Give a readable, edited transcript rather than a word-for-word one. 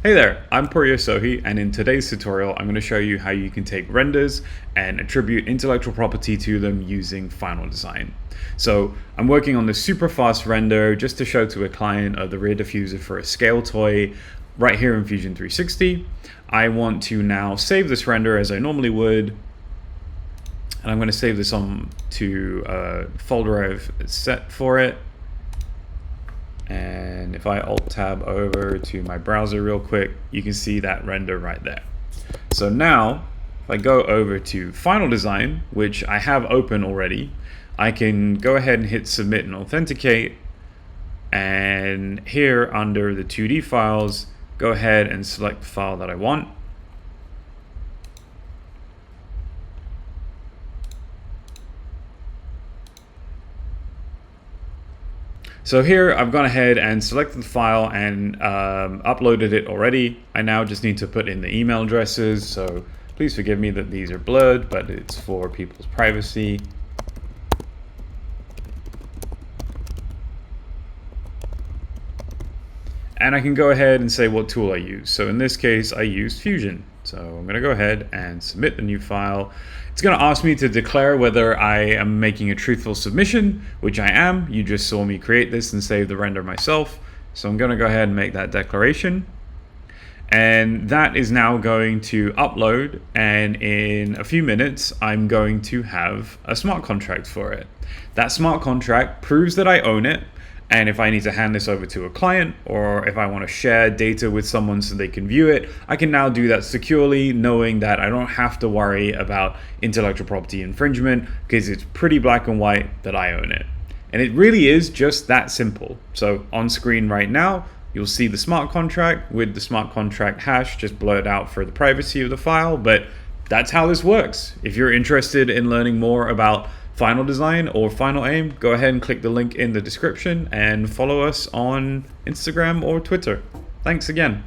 Hey there, I'm Pooria, and in today's tutorial I'm going to show you how you can take renders and attribute intellectual property to them using Final Design. So I'm working on this super fast render just to show to a client of the rear diffuser for a scale toy right here in Fusion 360. I want to now save this render as I normally would, and I'm going to save this on to a folder I've set for it. And if I alt tab over to my browser real quick, you can see that render right there. So now if I go over to Final Design, which I have open already, I can go ahead and hit submit and authenticate, and here under the 2D files, go ahead and select the file that I want. So here I've gone ahead and selected the file and uploaded it already. I now just need to put in the email addresses, so please forgive me that these are blurred, but it's for people's privacy. And I can go ahead and say what tool I use. So in this case, I used Fusion. So I'm gonna go ahead and submit the new file. It's gonna ask me to declare whether I am making a truthful submission, which I am. You just saw me create this and save the render myself. So I'm gonna go ahead and make that declaration. And that is now going to upload, and in a few minutes I'm going to have a smart contract for it. That smart contract proves that I own it, and if I need to hand this over to a client, or if I want to share data with someone so they can view it, I can now do that securely, knowing that I don't have to worry about intellectual property infringement, because it's pretty black and white that I own it. And it really is just that simple. So on screen right now, you'll see the smart contract with the smart contract hash just blurred out for the privacy of the file, but that's how this works. If you're interested in learning more about Final Design or Final Aim, go ahead and click the link in the description and follow us on Instagram or Twitter. Thanks again.